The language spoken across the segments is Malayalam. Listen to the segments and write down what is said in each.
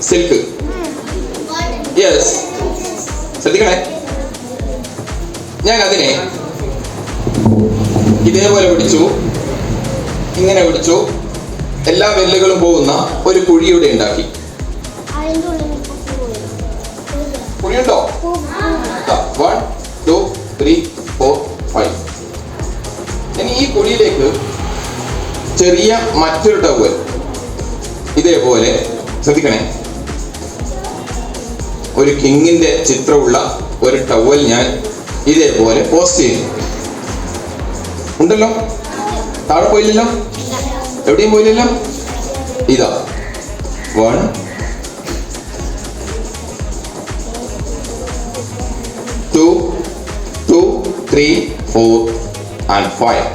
സിൽക്ക്. യെസ്, ശ്രദ്ധിക്കണേ. ഞാൻ അതിനെ ഇതേപോലെ പിടിച്ചു, ഇങ്ങനെ പിടിച്ചു, എല്ലാ വെല്ലുകളും പോകുന്ന ഒരു കുഴിയുടെ ഉണ്ടാക്കി. കുഴിയുണ്ടോ? 1 2 3 4 5. ഇനി ഈ കുഴിയിലേക്ക് ചെറിയ മറ്റൊരു ടവൽ ഇതേപോലെ, ശ്രദ്ധിക്കണേ, ഒരു കിങ്ങിന്റെ ചിത്രമുള്ള ഒരു ടവൽ ഞാൻ ഇതേപോലെ പോസ്റ്റ് ചെയ്യുന്നു. ഉണ്ടല്ലോ, താഴെ പോയില്ലല്ലോ, എവിടെയും പോയില്ലല്ലോ. ഇതാ 1 2 2 3 4 and 5.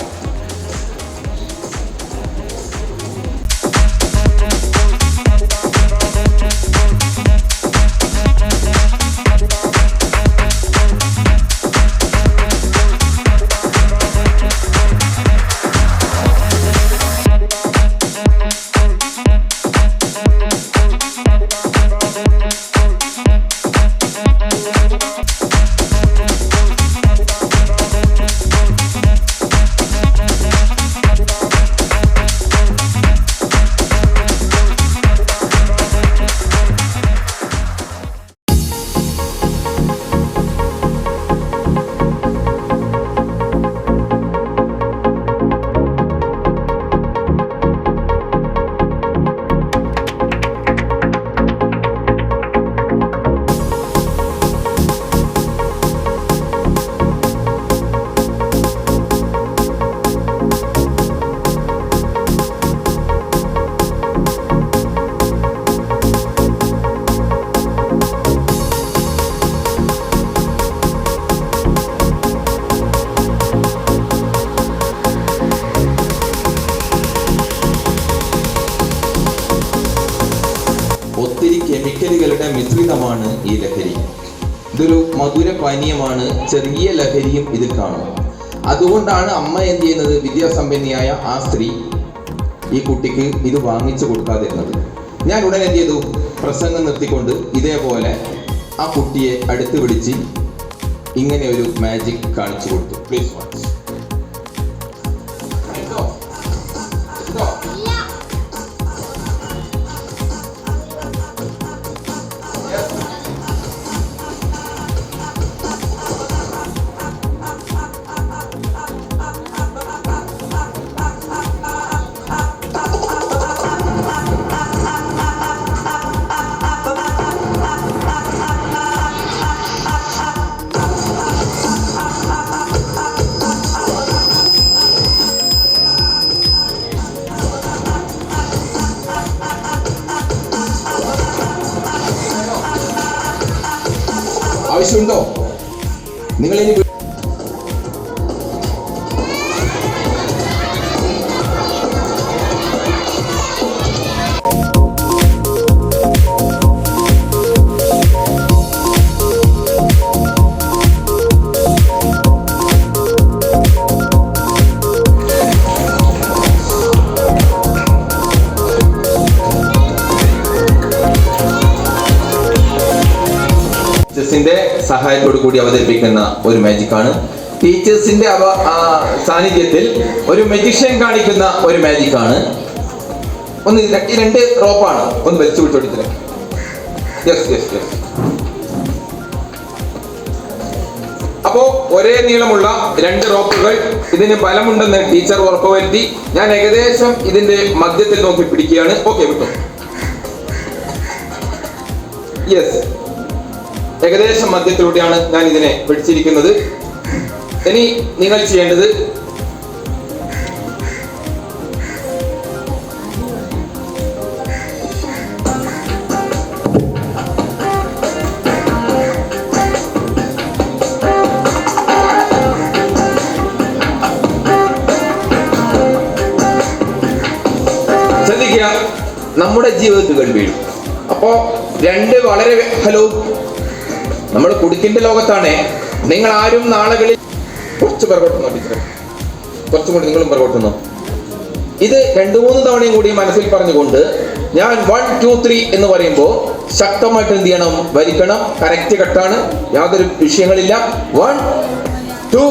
ഒത്തിരി കെമിക്കലുകളുടെ മിശ്രിതമാണ് ഈ ലഹരി. ഇതൊരു മധുര പാനീയമാണ്, ചെറിയ ലഹരിയും ഇതിൽ കാണും. അതുകൊണ്ടാണ് അമ്മ എന്ത് ചെയ്യുന്നത്, വിദ്യാസമ്പന്നയായ ആ സ്ത്രീ ഈ കുട്ടിക്ക് ഇത് വാങ്ങിച്ചു കൊടുക്കാതിരുന്നത്. ഞാൻ ഉടനെ എന്ത് ചെയ്തു, പ്രസംഗം നിർത്തിക്കൊണ്ട് ഇതേപോലെ ആ കുട്ടിയെ അടുത്ത് പിടിച്ച് ഇങ്ങനെ ഒരു മാജിക് കാണിച്ചു കൊടുത്തു. Please watch. ആവശ്യമുണ്ടോ? നിങ്ങളിനി ടീച്ചേഴ്സിന്റെ സഹായത്തോടു കൂടി അവതരിപ്പിക്കുന്ന ഒരു മാജിക്കാണ്. ടീച്ചേഴ്സിന്റെ സാന്നിധ്യത്തിൽ ഒരു മജിഷ്യൻ കാണിക്കുന്ന ഒരു മാജിക്കാണ്. ഒന്ന് ഈ 2 റോപ്പാണ്, ഒന്ന് വലിച്ചു പിടിച്ചോടിച്ചില്ല. Yes yes yes. അപ്പോ ഒരേ നീളമുള്ള 2 റോപ്പുകൾ, ഇതിന് ബലമുണ്ടെന്ന് ടീച്ചർ ഉറപ്പുവരുത്തി. ഞാൻ ഏകദേശം ഇതിന്റെ മധ്യത്തിൽ നോക്കി പിടിക്കുകയാണ്. ഓക്കെ, വിട്ടു. യെസ്, ഏകദേശം മധ്യത്തിലൂടെയാണ് ഞാൻ ഇതിനെ പിടിച്ചിരിക്കുന്നത്. ഇനി നിങ്ങൾ ചെയ്യേണ്ടത് ചെയ്യാ? നമ്മുടെ ജീവിതത്തിൽ വീഴും. അപ്പോ രണ്ട് വളരെ ഹലോ, നമ്മൾ കുടുക്കിന്റെ ലോകത്താണ്. നിങ്ങൾ ആരും നാളുകളിൽ കുറച്ച് പിറകോട്ടുന്നോ ടീച്ചറെ, കുറച്ചും കൂടി നിങ്ങളും പിറകോട്ടുന്നോ. ഇത് 2-3 തവണയും കൂടി മനസ്സിൽ പറഞ്ഞുകൊണ്ട് ഞാൻ 1 2 3 എന്ന് പറയുമ്പോൾ ശക്തമായിട്ട് എന്ത് ചെയ്യണം? വരിക്കണം. കറക്റ്റ് കട്ടാണ്, യാതൊരു വിഷയങ്ങളില്ല. 1 2.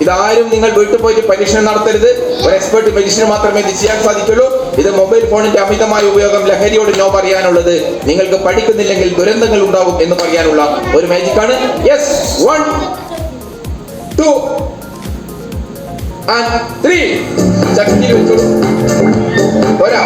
ഇതാരും നിങ്ങൾ വീട്ടിൽ പോയിട്ട് പരീക്ഷണം നടത്തരുത്. ഒരു എക്സ്പെർട്ട് പരീക്ഷണം മാത്രമേ ഇത് ചെയ്യാൻ സാധിക്കുള്ളൂ. ഇത് മൊബൈൽ ഫോണിന്റെ അമിതമായ ഉപയോഗം, ലഹരിയോട് നോ പറയാനുള്ളത്. നിങ്ങൾക്ക് പഠിക്കുന്നില്ലെങ്കിൽ ദുരന്തങ്ങൾ ഉണ്ടാവും എന്ന് പറയാനുള്ള ഒരു മാജിക്കാണ്. Yes, 1 2 and 3. ചക്കിൽ വെച്ചോളൂ. ഒരാ